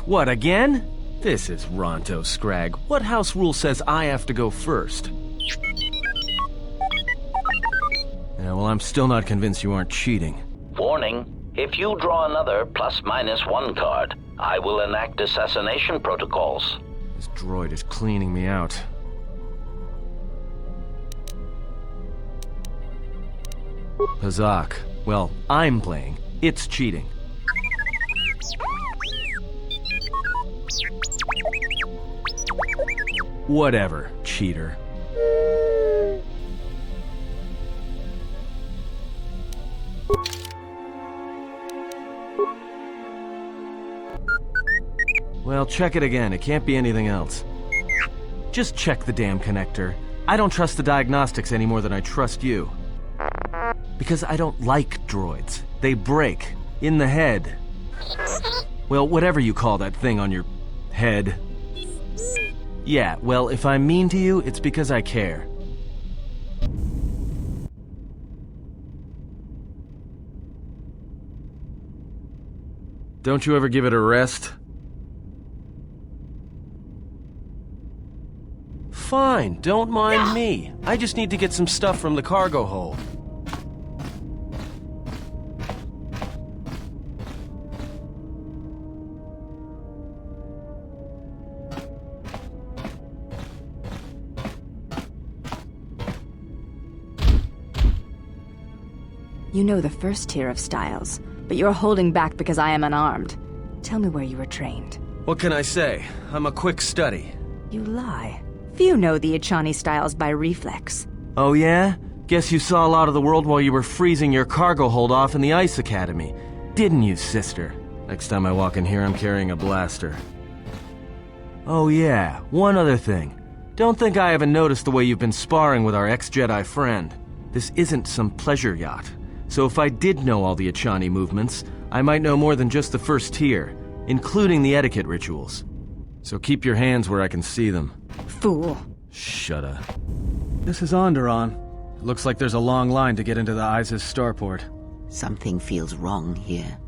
What, again? This is Ronto Scrag. What house rule says I have to go first? Yeah, well, I'm still not convinced you aren't cheating. Warning. If you draw another ±1 card, I will enact assassination protocols. This droid is cleaning me out. Pazak. Well, I'm playing. It's cheating. Whatever, cheater. Well, check it again. It can't be anything else. Just check the damn connector. I don't trust the diagnostics any more than I trust you. Because I don't like droids. They break. In the head. Well, whatever you call that thing on your head. Yeah, well, if I'm mean to you, it's because I care. Don't you ever give it a rest? Fine, don't mind me. I just need to get some stuff from the cargo hold. You know the first tier of styles, but you're holding back because I am unarmed. Tell me where you were trained. What can I say? I'm a quick study. You lie. Few know the Echani styles by reflex. Oh yeah? Guess you saw a lot of the world while you were freezing your cargo hold off in the Ice Academy. Didn't you, sister? Next time I walk in here, I'm carrying a blaster. Oh yeah, one other thing. Don't think I haven't noticed the way you've been sparring with our ex-Jedi friend. This isn't some pleasure yacht. So if I did know all the Echani movements, I might know more than just the first tier, including the etiquette rituals. So keep your hands where I can see them. Fool. Shut up. This is Onderon. It looks like there's a long line to get into the Isis starport. Something feels wrong here.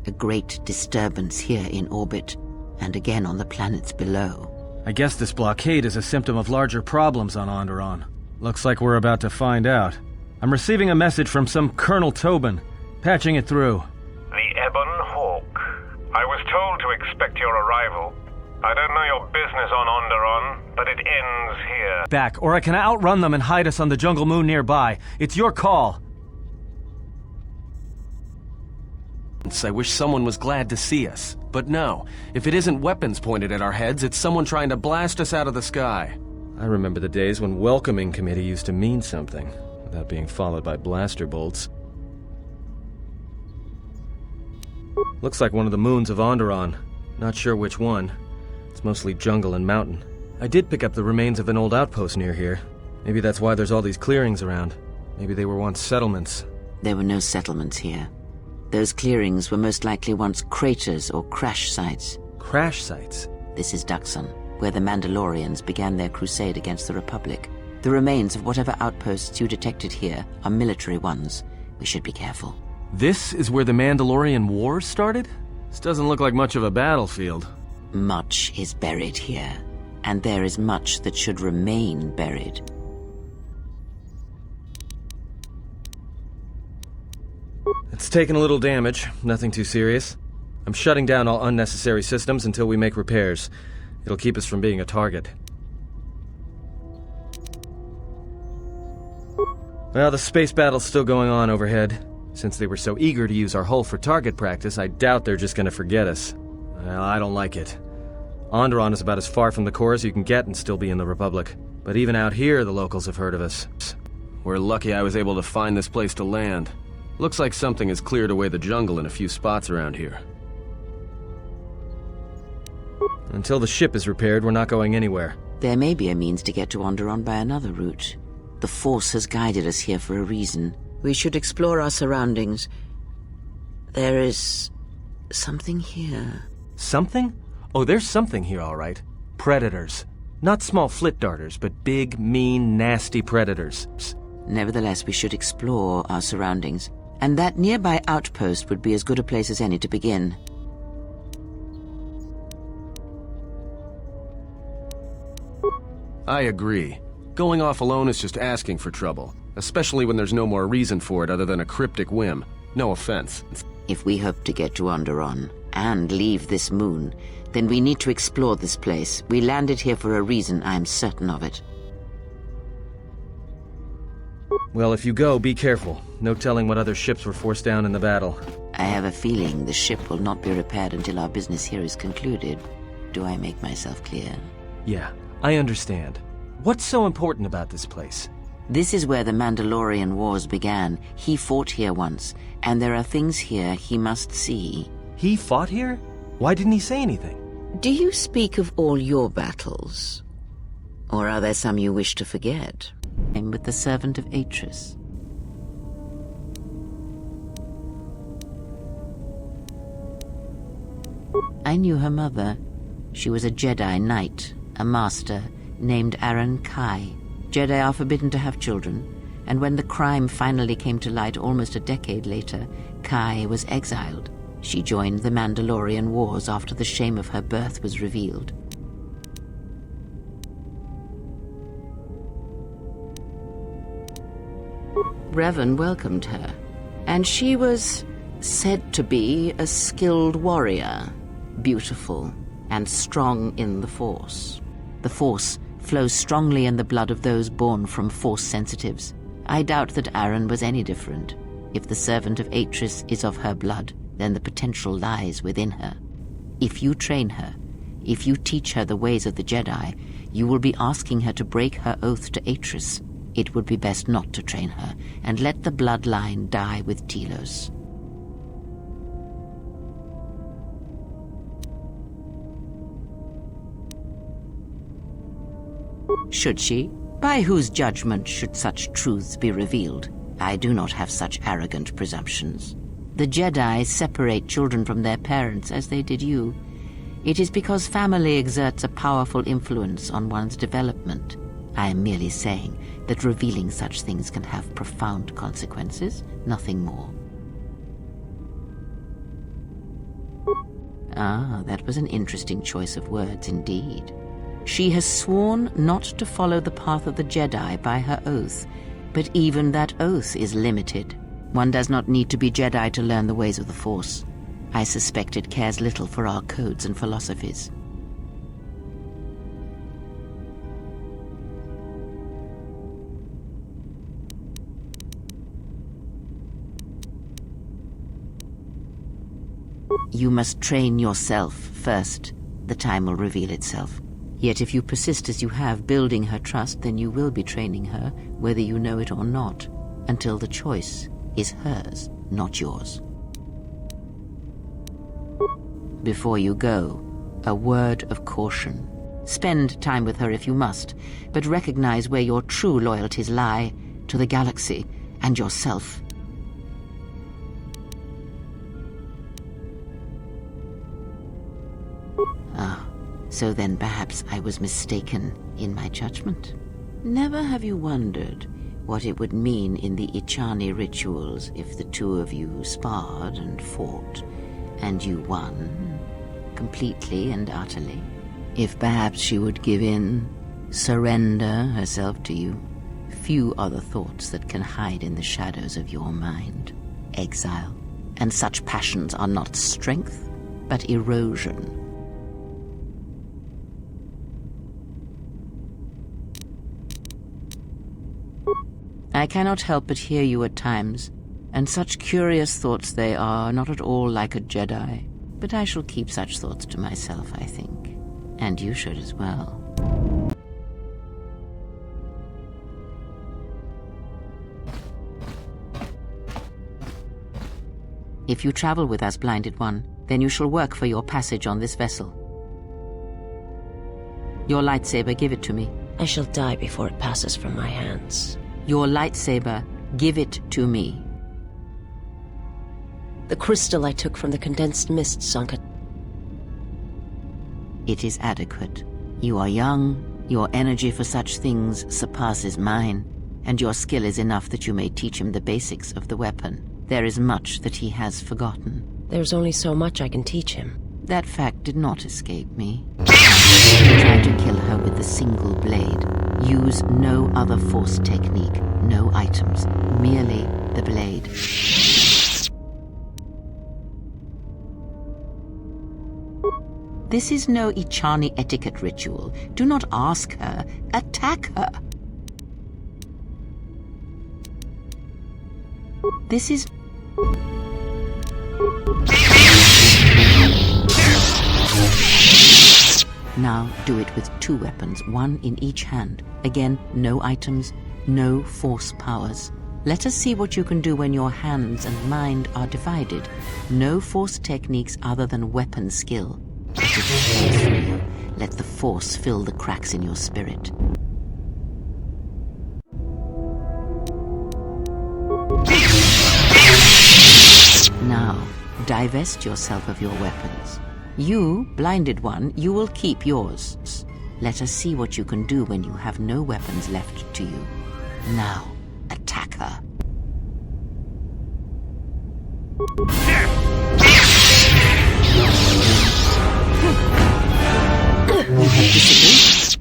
A great disturbance here in orbit, and again on the planets below. I guess this blockade is a symptom of larger problems on Onderon. Looks like we're about to find out. I'm receiving a message from some Colonel Tobin. Patching it through. The Ebon Hawk. I was told to expect your arrival. I don't know your business on Onderon, but it ends here. Back, or I can outrun them and hide us on the jungle moon nearby. It's your call. I wish someone was glad to see us. But no, if it isn't weapons pointed at our heads, it's someone trying to blast us out of the sky. I remember the days when welcoming committee used to mean something, without being followed by blaster bolts. Looks like one of the moons of Onderon. Not sure which one. It's mostly jungle and mountain. I did pick up the remains of an old outpost near here. Maybe that's why there's all these clearings around. Maybe they were once settlements. There were no settlements here. Those clearings were most likely once craters or crash sites. Crash sites? This is Dxun, where the Mandalorians began their crusade against the Republic. The remains of whatever outposts you detected here are military ones. We should be careful. This is where the Mandalorian Wars started? This doesn't look like much of a battlefield. Much is buried here, and there is much that should remain buried. It's taken a little damage, nothing too serious. I'm shutting down all unnecessary systems until we make repairs. It'll keep us from being a target. Well, the space battle's still going on overhead. Since they were so eager to use our hull for target practice, I doubt they're just gonna forget us. Well, I don't like it. Onderon is about as far from the core as you can get and still be in the Republic. But even out here, the locals have heard of us. We're lucky I was able to find this place to land. Looks like something has cleared away the jungle in a few spots around here. Until the ship is repaired, we're not going anywhere. There may be a means to get to Onderon by another route. The Force has guided us here for a reason. We should explore our surroundings. There is something here. Something? Oh, there's something here, all right. Predators. Not small flit darters, but big, mean, nasty predators. Nevertheless, we should explore our surroundings. And that nearby outpost would be as good a place as any to begin. I agree. Going off alone is just asking for trouble, especially when there's no more reason for it other than a cryptic whim. No offense. If we hope to get to Onderon and leave this moon, then we need to explore this place. We landed here for a reason, I am certain of it. Well, if you go, be careful. No telling what other ships were forced down in the battle. I have a feeling the ship will not be repaired until our business here is concluded. Do I make myself clear? Yeah, I understand. What's so important about this place? This is where the Mandalorian Wars began. He fought here once, and there are things here he must see. He fought here? Why didn't he say anything? Do you speak of all your battles? Or are there some you wish to forget? I'm with the servant of Atris. I knew her mother. She was a Jedi Knight, a master, named Aaron Kai. Jedi are forbidden to have children, and when the crime finally came to light almost a decade later, Kai was exiled. She joined the Mandalorian Wars after the shame of her birth was revealed. Revan welcomed her, and she was said to be a skilled warrior, beautiful and strong in the Force. The Force flows strongly in the blood of those born from Force sensitives. I doubt that Aaron was any different. If the servant of Atris is of her blood, then the potential lies within her. If you train her, if you teach her the ways of the Jedi, you will be asking her to break her oath to Atris. It would be best not to train her, and let the bloodline die with Telos. Should she? By whose judgment should such truths be revealed? I do not have such arrogant presumptions. The Jedi separate children from their parents as they did you. It is because family exerts a powerful influence on one's development. I am merely saying that revealing such things can have profound consequences, nothing more. Ah, that was an interesting choice of words indeed. She has sworn not to follow the path of the Jedi by her oath, but even that oath is limited. One does not need to be Jedi to learn the ways of the Force. I suspect it cares little for our codes and philosophies. You must train yourself first. The time will reveal itself. Yet if you persist as you have, building her trust, then you will be training her, whether you know it or not, until the choice is hers, not yours. Before you go, a word of caution. Spend time with her if you must, but recognize where your true loyalties lie, to the galaxy and yourself. Ah, so then perhaps I was mistaken in my judgment. Never have you wondered what it would mean in the Ichani rituals if the two of you sparred and fought, and you won, completely and utterly? If perhaps she would give in, surrender herself to you? Few are the thoughts that can hide in the shadows of your mind. Exile, and such passions are not strength, but erosion. I cannot help but hear you at times, and such curious thoughts they are, not at all like a Jedi. But I shall keep such thoughts to myself, I think. And you should as well. If you travel with us, Blinded One, then you shall work for your passage on this vessel. Your lightsaber, give it to me. I shall die before it passes from my hands. Your lightsaber, give it to me. The crystal I took from the condensed mist sunk it. It is adequate. You are young, your energy for such things surpasses mine, and your skill is enough that you may teach him the basics of the weapon. There is much that he has forgotten. There's only so much I can teach him. That fact did not escape me. He tried to kill her with the single blade, Use no other force technique, no items, merely the blade. This is no Ichani etiquette ritual. Do not ask her, attack her. This is... Now do it with 2 weapons, 1 in each hand. Again, no items, no force powers. Let us see what you can do when your hands and mind are divided. No force techniques other than weapon skill. Let it flow through you. Let the force fill the cracks in your spirit. Now, divest yourself of your weapons. You, blinded one, you will keep yours. Let us see what you can do when you have no weapons left to you. Now, attack her. You have disagreed?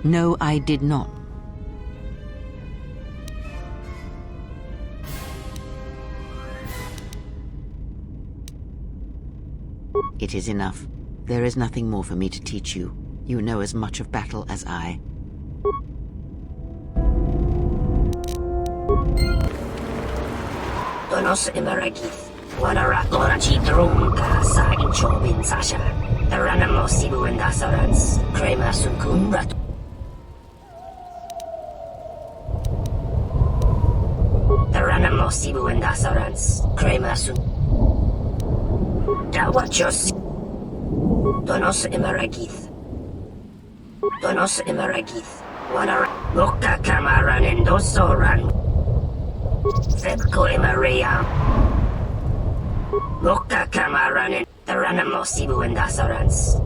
No, I did not. It is enough. There is nothing more for me to teach you. You know as much of battle as I. Donos emeragith, wanara gorachi drunka sa inchobin sasha. Taranamo sibu and asarans, crema sunkun rat. Taranamo sibu and asarans, crema sun. Dawachos. Donos emeragith. Donos emeragith, wanara boka kamaran and dosoran. Zebko Emaria Boka Kamaran Taranamo Sibu and Asarans.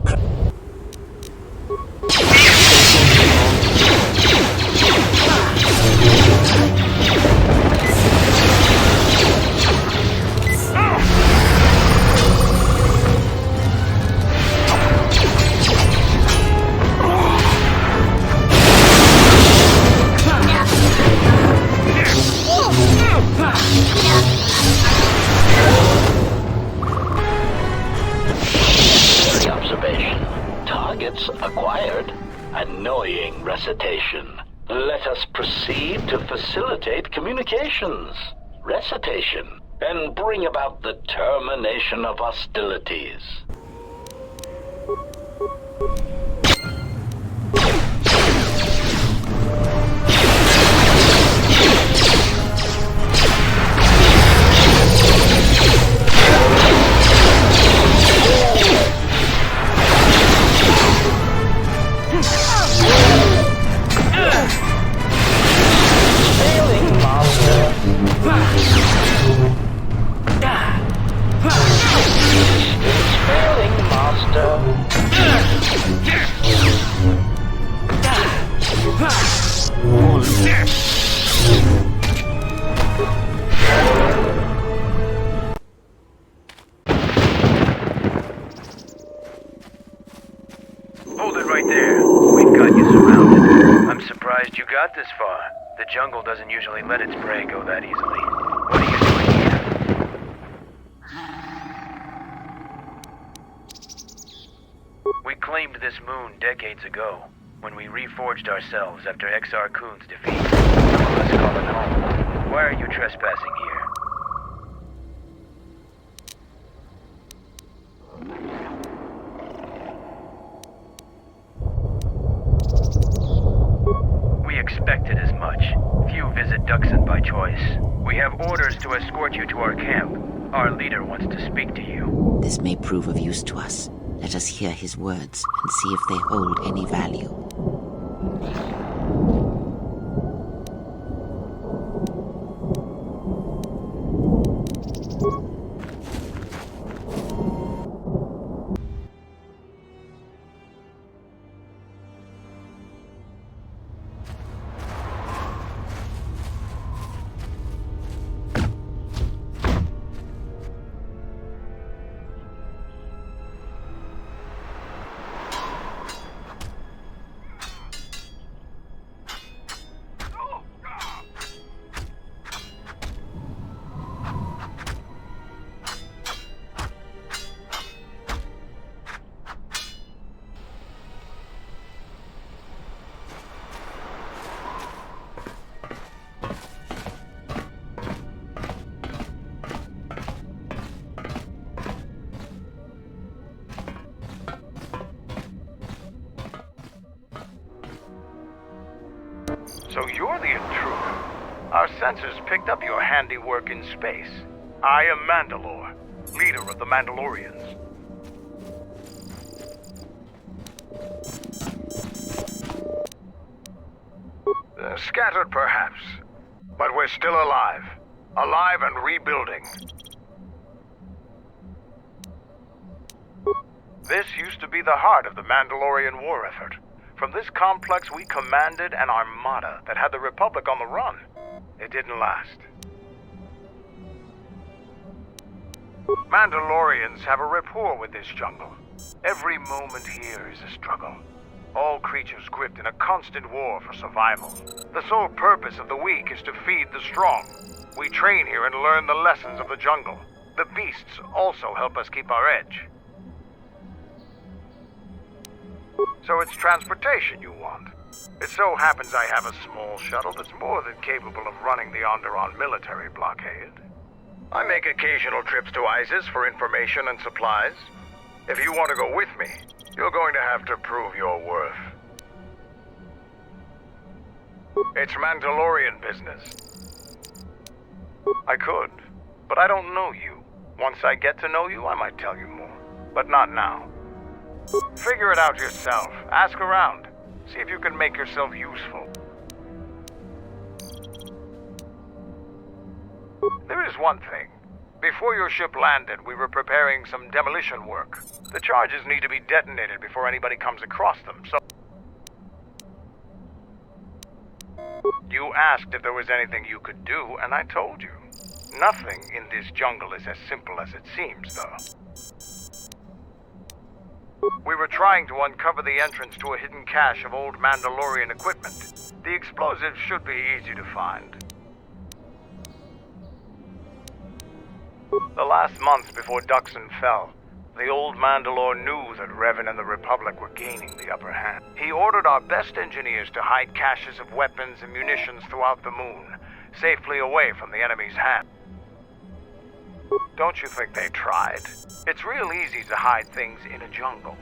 Acquired. Annoying recitation. Let us proceed to facilitate communications. Recitation. And bring about the termination of hostilities. Hold it right there. We've got you surrounded. I'm surprised you got this far. The jungle doesn't usually let its prey go that easily. What are you doing here? We claimed this moon decades ago, when we reforged ourselves after XR Kun's defeat. Let's call it home. Why are you trespassing here? We expected as much. Few visit Dxun by choice. We have orders to escort you to our camp. Our leader wants to speak to you. This may prove of use to us. Let us hear his words and see if they hold any value. So you're the intruder. Our sensors picked up your handiwork in space. I am Mandalore, leader of the Mandalorians. Scattered perhaps, but we're still alive. Alive and rebuilding. This used to be the heart of the Mandalorian war effort. From this complex we commanded an armada that had the Republic on the run. It didn't last. Mandalorians have a rapport with this jungle. Every moment here is a struggle. All creatures gripped in a constant war for survival. The sole purpose of the weak is to feed the strong. We train here and learn the lessons of the jungle. The beasts also help us keep our edge. So it's transportation you want. It so happens I have a small shuttle that's more than capable of running the Onderon military blockade. I make occasional trips to ISIS for information and supplies. If you want to go with me, you're going to have to prove your worth. It's Mandalorian business. I could, but I don't know you. Once I get to know you, I might tell you more. But not now. Figure it out yourself. Ask around. See if you can make yourself useful. There is one thing. Before your ship landed, we were preparing some demolition work. The charges need to be detonated before anybody comes across them, so... You asked if there was anything you could do, and I told you. Nothing in this jungle is as simple as it seems, though. We were trying to uncover the entrance to a hidden cache of old Mandalorian equipment. The explosives should be easy to find. The last month before Dxun fell, the old Mandalore knew that Revan and the Republic were gaining the upper hand. He ordered our best engineers to hide caches of weapons and munitions throughout the moon, safely away from the enemy's hand. Don't you think they tried? It's real easy to hide things in a jungle.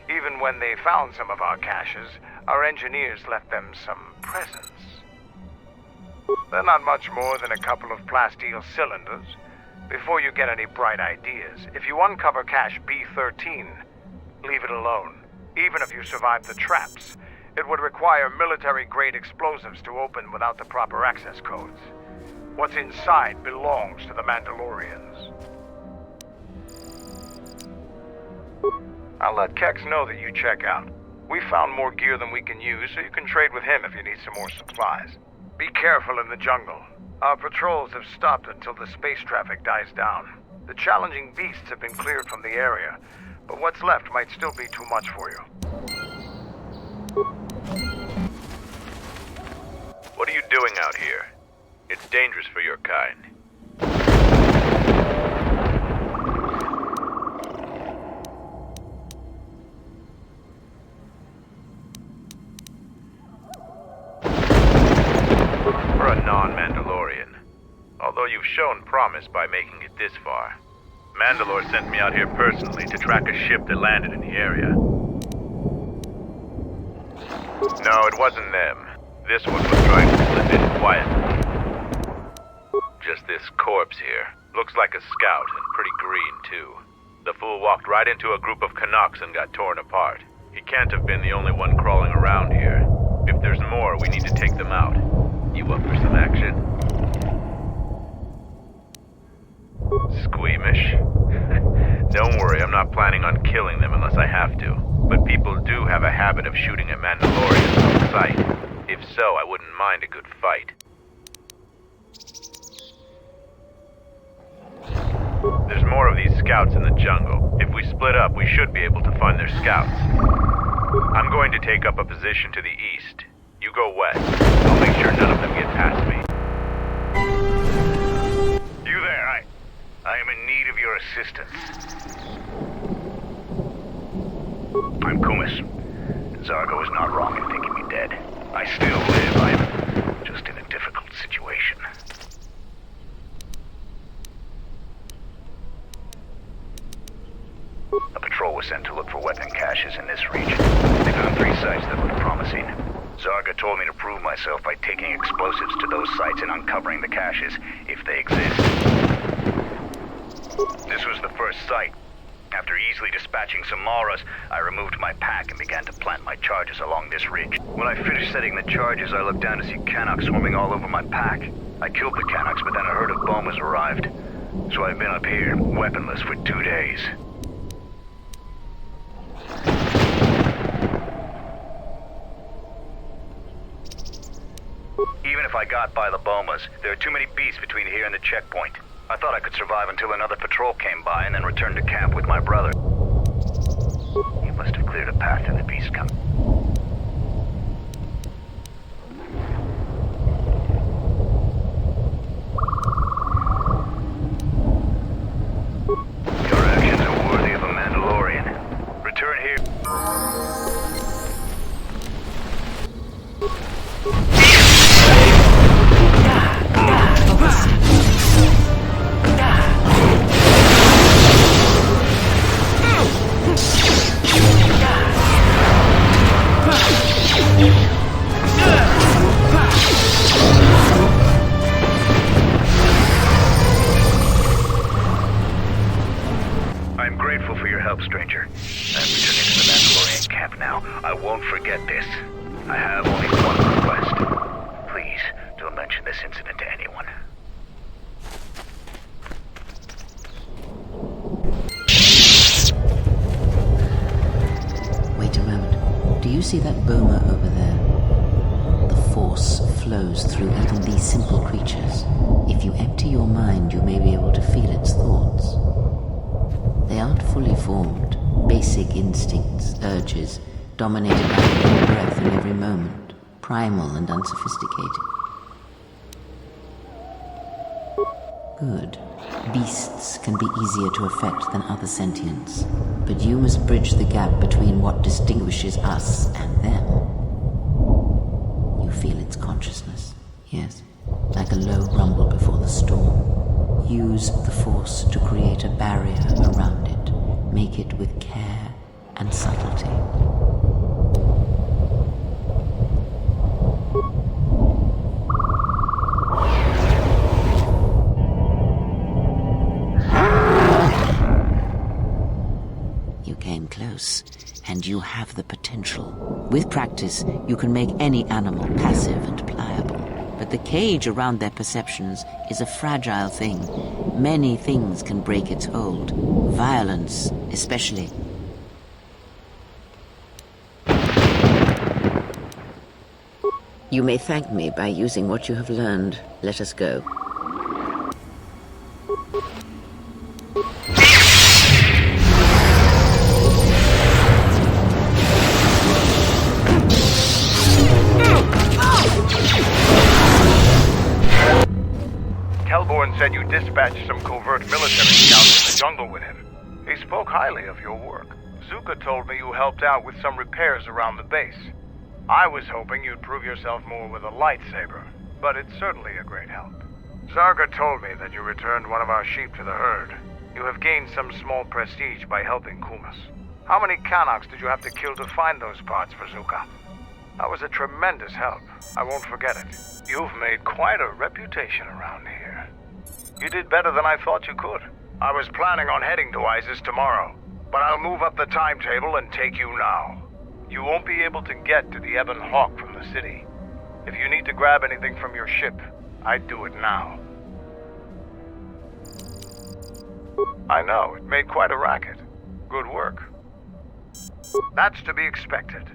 Even when they found some of our caches, our engineers left them some presents. They're not much more than a couple of plasteel cylinders. Before you get any bright ideas, if you uncover cache B-13, leave it alone. Even if you survive the traps, it would require military-grade explosives to open without the proper access codes. What's inside belongs to the Mandalorians. I'll let Kex know that you check out. We found more gear than we can use, so you can trade with him if you need some more supplies. Be careful in the jungle. Our patrols have stopped until the space traffic dies down. The challenging beasts have been cleared from the area, but what's left might still be too much for you. What are you doing out here? It's dangerous for your kind. For a non-Mandalorian. Although you've shown promise by making it this far. Mandalore sent me out here personally to track a ship that landed in the area. No, it wasn't them. This one was trying to slip in quietly. Just this corpse here. Looks like a scout, and pretty green, too. The fool walked right into a group of Canucks and got torn apart. He can't have been the only one crawling around here. If there's more, we need to take them out. You up for some action? Squeamish? Don't worry, I'm not planning on killing them unless I have to. But people do have a habit of shooting at Mandalorians on sight. If so, I wouldn't mind a good fight. There's more of these scouts in the jungle. If we split up, we should be able to find their scouts. I'm going to take up a position to the east. You go west. I'll make sure none of them get past me. You there, I am in need of your assistance. I'm Kumis. Zargo is not wrong in thinking me dead. I still live. I'm just in a difficult situation. A patrol was sent to look for weapon caches in this region. They found 3 sites that looked promising. Zarga told me to prove myself by taking explosives to those sites and uncovering the caches, if they exist. This was the first site. After easily dispatching some Maras, I removed my pack and began to plant my charges along this ridge. When I finished setting the charges, I looked down to see Canucks swarming all over my pack. I killed the Canucks, but then a herd of Bomas arrived. So I've been up here, weaponless, for 2 days. Even if I got by the Bomas, there are too many beasts between here and the checkpoint. I thought I could survive until another patrol came by and then return to camp with my brother. You must have cleared a path to the beast coming. Your actions are worthy of a Mandalorian. Return here. I'm grateful for your help, stranger. I'm returning to the Mandalorian camp now. I won't forget this. I have only one request. Please, don't mention this incident to anyone. Wait a moment. Do you see that Boma over there? The Force flows through even these simple creatures. If you empty your mind, you may be able to feel its thoughts. They aren't fully formed. Basic instincts, urges, dominated by every breath and every moment. Primal and unsophisticated. Good. Beasts can be easier to affect than other sentients. But you must bridge the gap between what distinguishes us and them. You feel its consciousness, yes, like a low rumble before the storm. Use the Force to create a barrier around it. Make it with care and subtlety. You came close, and you have the potential. With practice, you can make any animal passive and pliable. But the cage around their perceptions is a fragile thing. Many things can break its hold. Violence, especially. You may thank me by using what you have learned. Let us go. Kelborn said you dispatched some covert military scouts in the jungle with him. He spoke highly of your work. Zuka told me you helped out with some repairs around the base. I was hoping you'd prove yourself more with a lightsaber, but it's certainly a great help. Zarga told me that you returned one of our sheep to the herd. You have gained some small prestige by helping Kumas. How many Kanaks did you have to kill to find those parts for Zuka? That was a tremendous help. I won't forget it. You've made quite a reputation around here. You did better than I thought you could. I was planning on heading to Isis tomorrow, but I'll move up the timetable and take you now. You won't be able to get to the Ebon Hawk from the city. If you need to grab anything from your ship, I'd do it now. I know, it made quite a racket. Good work. That's to be expected.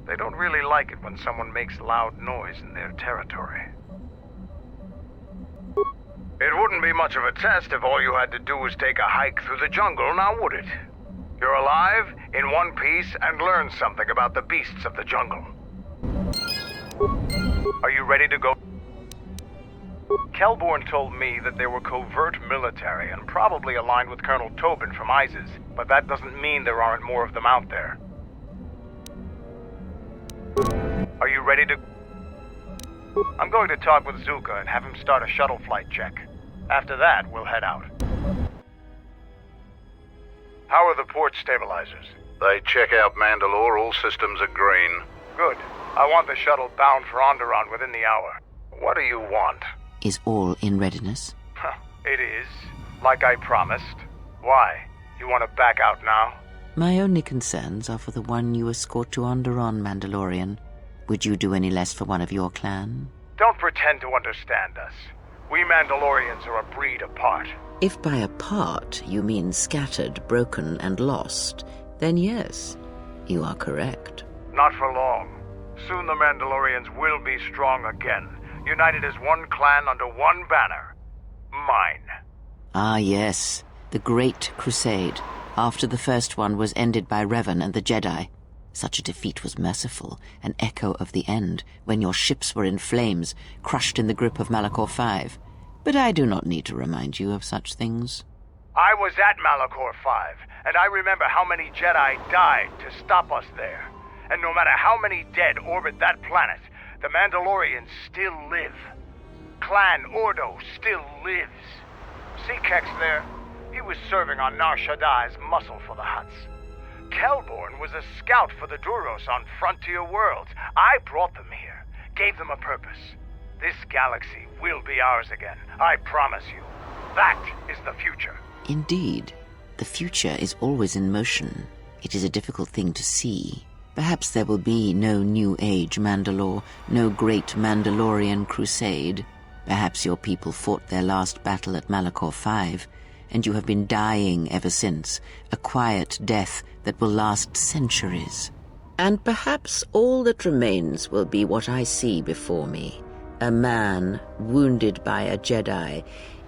They don't really like it when someone makes loud noise in their territory. It wouldn't be much of a test if all you had to do was take a hike through the jungle, now would it? You're alive, in one piece, and learn something about the beasts of the jungle. Are you ready to go? Kelborn told me that they were covert military and probably aligned with Colonel Tobin from Isis, but that doesn't mean there aren't more of them out there. Are you ready to... I'm going to talk with Zuka and have him start a shuttle flight check. After that, we'll head out. How are the port stabilizers? They check out Mandalore, all systems are green. Good. I want the shuttle bound for Onderon within the hour. What do you want? Is all in readiness? It is, like I promised. Why? You want to back out now? My only concerns are for the one you escort to Onderon, Mandalorian. Would you do any less for one of your clan? Don't pretend to understand us. We Mandalorians are a breed apart. If by apart you mean scattered, broken, and lost, then yes, you are correct. Not for long. Soon the Mandalorians will be strong again, united as one clan under one banner. Mine. Ah, yes, the Great Crusade, after the first one was ended by Revan and the Jedi. Such a defeat was merciful, an echo of the end, when your ships were in flames, crushed in the grip of Malachor V. But I do not need to remind you of such things. I was at Malachor V, and I remember how many Jedi died to stop us there. And no matter how many dead orbit that planet, the Mandalorians still live. Clan Ordo still lives. See Kex there? He was serving on Nar Shaddai's muscle for the Hutts. Kelborn was a scout for the Duros on Frontier Worlds. I brought them here, gave them a purpose. This galaxy will be ours again, I promise you. That is the future. Indeed. The future is always in motion. It is a difficult thing to see. Perhaps there will be no New Age Mandalore, no great Mandalorian crusade. Perhaps your people fought their last battle at Malachor V, and you have been dying ever since, a quiet death that will last centuries. And perhaps all that remains will be what I see before me. A man wounded by a Jedi,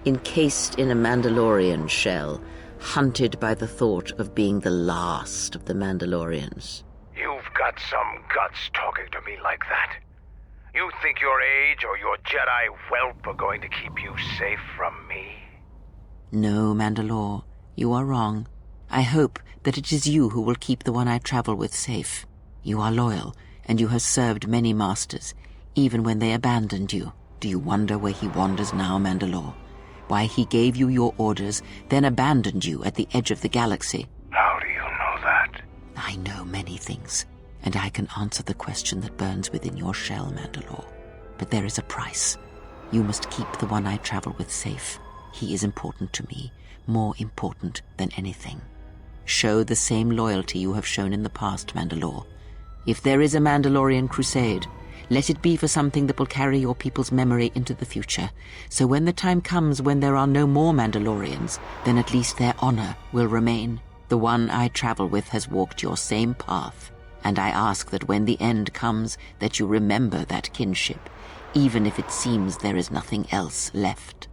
encased in a Mandalorian shell, hunted by the thought of being the last of the Mandalorians. You've got some guts talking to me like that. You think your age or your Jedi whelp are going to keep you safe from me? No, Mandalore, you are wrong. I hope that it is you who will keep the one I travel with safe. You are loyal, and you have served many masters, even when they abandoned you. Do you wonder where he wanders now, Mandalore? Why he gave you your orders, then abandoned you at the edge of the galaxy? How do you know that? I know many things, and I can answer the question that burns within your shell, Mandalore. But there is a price. You must keep the one I travel with safe. He is important to me, more important than anything. Show the same loyalty you have shown in the past, Mandalore. If there is a Mandalorian crusade, let it be for something that will carry your people's memory into the future. So when the time comes when there are no more Mandalorians, then at least their honor will remain. The one I travel with has walked your same path, and I ask that when the end comes, that you remember that kinship, even if it seems there is nothing else left.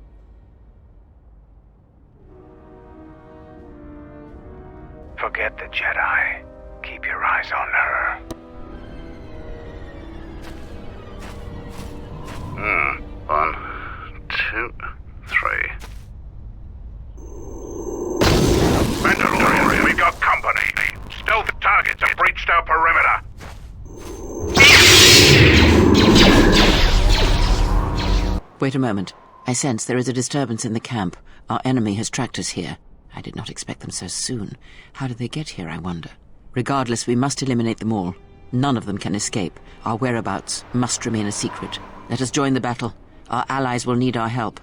Forget the Jedi. Keep your eyes on her. 1, 2, 3. Mandalorian, we got company. Stealth targets have breached our perimeter. Wait a moment. I sense there is a disturbance in the camp. Our enemy has tracked us here. I did not expect them so soon. How did they get here, I wonder? Regardless, we must eliminate them all. None of them can escape. Our whereabouts must remain a secret. Let us join the battle. Our allies will need our help.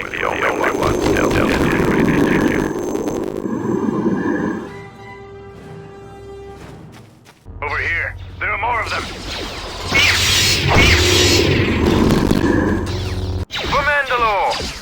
were the only ones still teaching you. Over here. There are more of them. For Mandalore!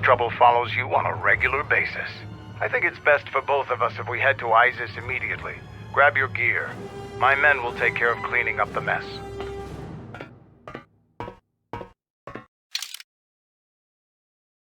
Trouble follows you on a regular basis. I think it's best for both of us if we head to Isis immediately. Grab your gear. My men will take care of cleaning up the mess.